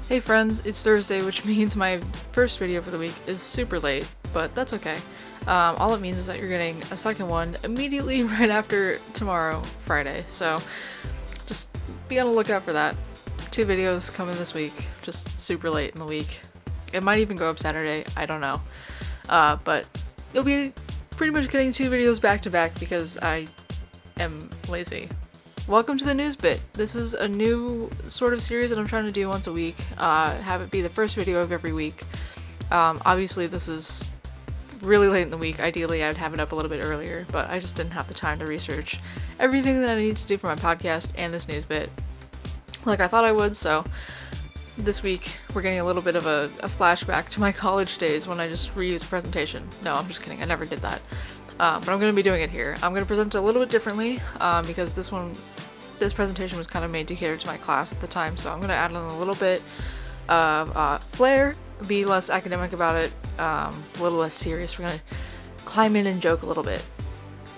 Hey friends, it's Thursday, which means my first video for the week is super late, but that's okay. All it means is that you're getting a second one immediately right after tomorrow, Friday, so just be on the lookout for that. 2 videos coming this week, just super late in the week. It might even go up Saturday, I don't know. But you'll be pretty much getting 2 videos back to back because I am lazy. Welcome to the news bit. This is a new sort of series that I'm trying to do once a week. Have it be the first video of every week. Obviously this is really late in the week. Ideally I'd have it up a little bit earlier, but I just didn't have the time to research everything that I need to do for my podcast and this news bit like I thought I would, so this week we're getting a little bit of a flashback to my college days when I just reused a presentation. No, I'm just kidding, I never did that. But I'm going to be doing it here. I'm going to present it a little bit differently because this presentation was kind of made to cater to my class at the time, so I'm going to add in a little bit of flair, be less academic about it, a little less serious. We're going to climb in and joke a little bit.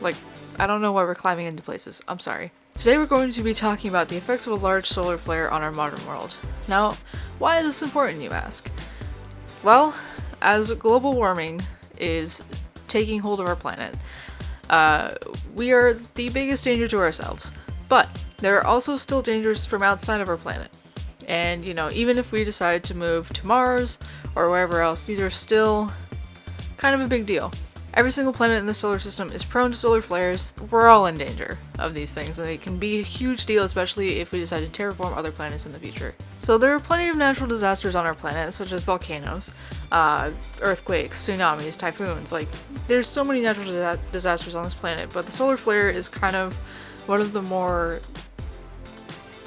Like, I don't know why we're climbing into places. I'm sorry. Today we're going to be talking about the effects of a large solar flare on our modern world. Now, why is this important, you ask? Well, as global warming is taking hold of our planet, we are the biggest danger to ourselves. But there are also still dangers from outside of our planet. And, you know, even if we decide to move to Mars or wherever else, these are still kind of a big deal. Every single planet in the solar system is prone to solar flares. We're all in danger of these things, and they can be a huge deal, especially if we decide to terraform other planets in the future. So there are plenty of natural disasters on our planet, such as volcanoes, earthquakes, tsunamis, typhoons. Like, there's so many natural disasters on this planet, but the solar flare is kind of one of the more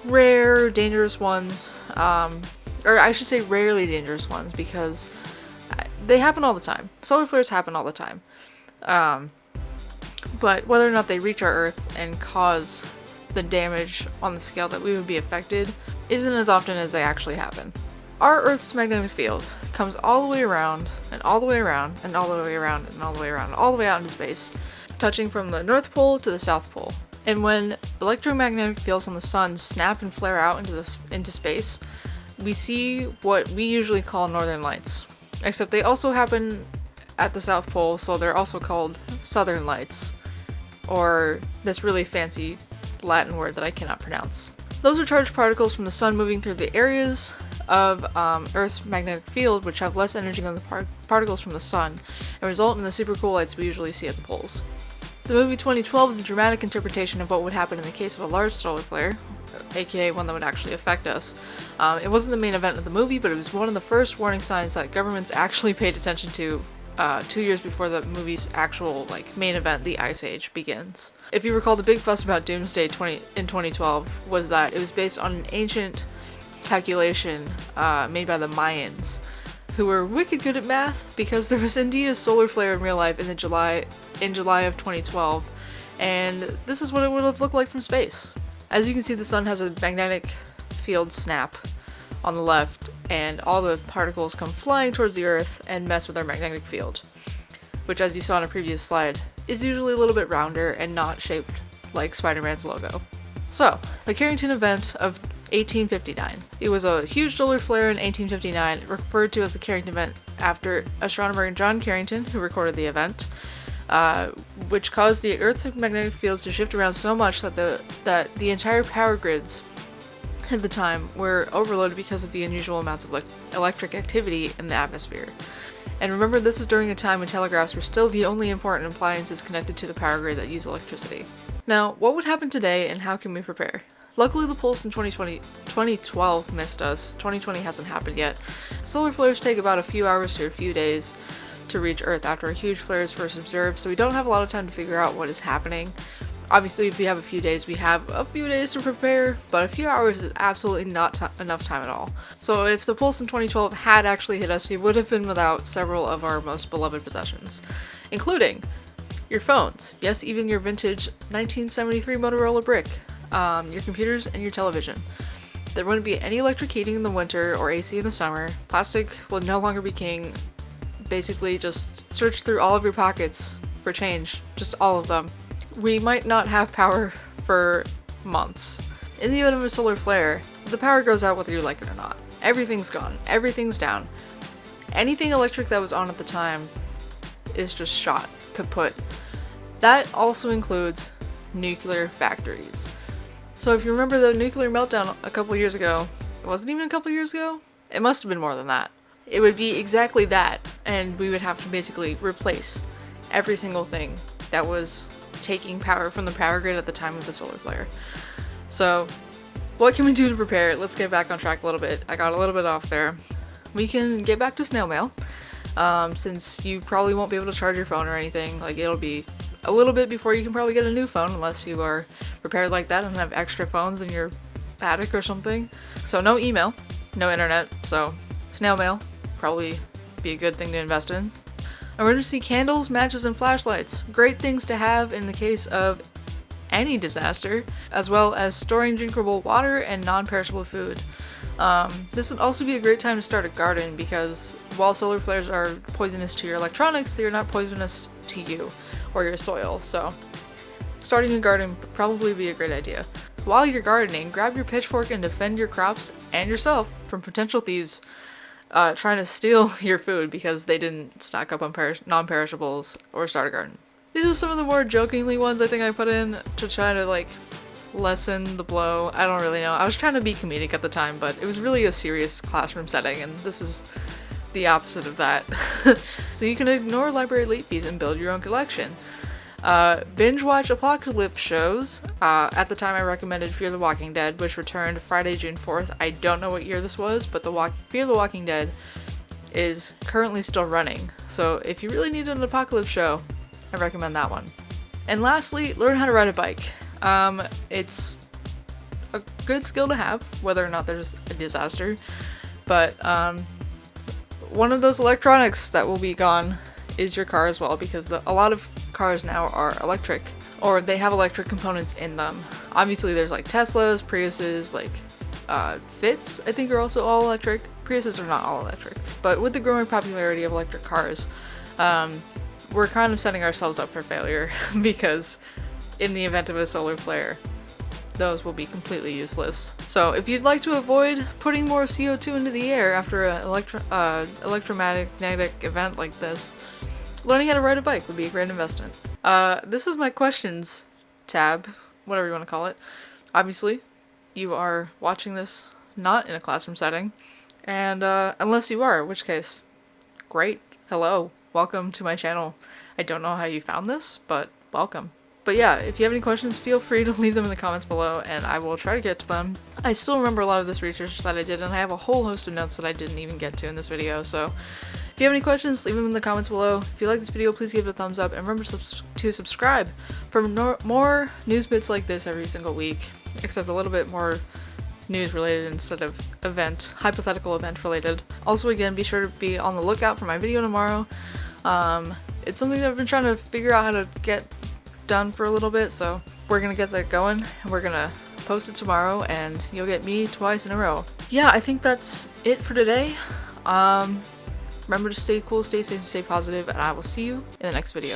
rare, dangerous ones, or I should say rarely dangerous ones, because they happen all the time. Solar flares happen all the time. But whether or not they reach our Earth and cause the damage on the scale that we would be affected isn't as often as they actually happen. Our Earth's magnetic field comes all the way around, and all the way around, and all the way around, and all the way around, and all the way out into space, touching from the North Pole to the South Pole. And when electromagnetic fields on the sun snap and flare out into space, we see what we usually call northern lights. Except they also happen at the South Pole, so they're also called southern lights, or this really fancy Latin word that I cannot pronounce. Those are charged particles from the sun moving through the areas of Earth's magnetic field, which have less energy than the particles from the sun, and result in the super cool lights we usually see at the poles. The movie 2012 is a dramatic interpretation of what would happen in the case of a large solar flare, aka one that would actually affect us. It wasn't the main event of the movie, but it was one of the first warning signs that governments actually paid attention to 2 years before the movie's actual main event, the Ice Age, begins. If you recall, the big fuss about Doomsday in 2012 was that it was based on an ancient calculation made by the Mayans, who were wicked good at math, because there was indeed a solar flare in real life in July of 2012, and this is what it would have looked like from space. As you can see, the sun has a magnetic field snap on the left, and all the particles come flying towards the Earth and mess with our magnetic field, which, as you saw in a previous slide, is usually a little bit rounder and not shaped like Spider-Man's logo. So, the Carrington event of 1859. It was a huge solar flare in 1859, referred to as the Carrington event after astronomer John Carrington, who recorded the event, which caused the Earth's magnetic fields to shift around so much that the entire power grids at the time were overloaded because of the unusual amounts of electric activity in the atmosphere. And remember, this was during a time when telegraphs were still the only important appliances connected to the power grid that use electricity. Now, what would happen today, and how can we prepare? Luckily, the pulse in 2012 missed us. 2020 hasn't happened yet. Solar flares take about a few hours to a few days to reach Earth after a huge flare is first observed, so we don't have a lot of time to figure out what is happening. Obviously, if we have a few days, we have a few days to prepare, but a few hours is absolutely not enough time at all. So if the pulse in 2012 had actually hit us, we would have been without several of our most beloved possessions, including your phones. Yes, even your vintage 1973 Motorola brick. Your computers, and your television. There wouldn't be any electric heating in the winter or AC in the summer. Plastic will no longer be king. Basically, just search through all of your pockets for change. Just all of them. We might not have power for months. In the event of a solar flare, the power goes out whether you like it or not. Everything's gone. Everything's down. Anything electric that was on at the time is just shot, kaput. That also includes nuclear factories. So if you remember the nuclear meltdown a couple years ago, it wasn't even a couple years ago? It must have been more than that. It would be exactly that, and we would have to basically replace every single thing that was taking power from the power grid at the time of the solar flare. So what can we do to prepare? Let's get back on track a little bit. I got a little bit off there. We can get back to snail mail, since you probably won't be able to charge your phone or anything. Like, it'll be a little bit before you can probably get a new phone, unless you are prepared like that and have extra phones in your attic or something. So no email, no internet, so snail mail probably be a good thing to invest in. Emergency candles, matches, and flashlights. Great things to have in the case of any disaster, as well as storing drinkable water and non-perishable food. This would also be a great time to start a garden, because while solar flares are poisonous to your electronics, they are not poisonous to you or your soil. So starting a garden would probably be a great idea. While you're gardening, grab your pitchfork and defend your crops and yourself from potential thieves trying to steal your food because they didn't stock up on non-perishables or start a garden. These are some of the more jokingly ones I think I put in to try to like lessen the blow. I don't really know. I was trying to be comedic at the time, but it was really a serious classroom setting, and this is the opposite of that. So you can ignore library late fees and build your own collection. Binge watch apocalypse shows. At the time I recommended Fear the Walking Dead, which returned Friday, June 4th. I don't know what year this was, but Fear the Walking Dead is currently still running. So if you really need an apocalypse show, I recommend that one. And lastly, learn how to ride a bike. It's a good skill to have, whether or not there's a disaster, but one of those electronics that will be gone is your car as well, because a lot of cars now are electric, or they have electric components in them. Obviously there's like Teslas, Priuses, like Fits I think are also all electric. Priuses are not all electric, but with the growing popularity of electric cars, we're kind of setting ourselves up for failure because in the event of a solar flare, those will be completely useless. So if you'd like to avoid putting more CO2 into the air after an electromagnetic event like this, learning how to ride a bike would be a great investment. This is my questions tab, whatever you want to call it. Obviously, you are watching this not in a classroom setting, and unless you are, in which case, great. Hello, welcome to my channel. I don't know how you found this, but welcome. But yeah, if you have any questions, feel free to leave them in the comments below and I will try to get to them. I still remember a lot of this research that I did, and I have a whole host of notes that I didn't even get to in this video, so if you have any questions, leave them in the comments below. If you like this video, please give it a thumbs up, and remember to subscribe for more news bits like this every single week, except a little bit more news related instead of hypothetical event related. Also, again, be sure to be on the lookout for my video tomorrow. It's something that I've been trying to figure out how to get done for a little bit, so we're gonna get that going and we're gonna post it tomorrow and you'll get me twice in a row. Yeah, I think that's it for today. Remember to stay cool, stay safe, and stay positive, and I will see you in the next video.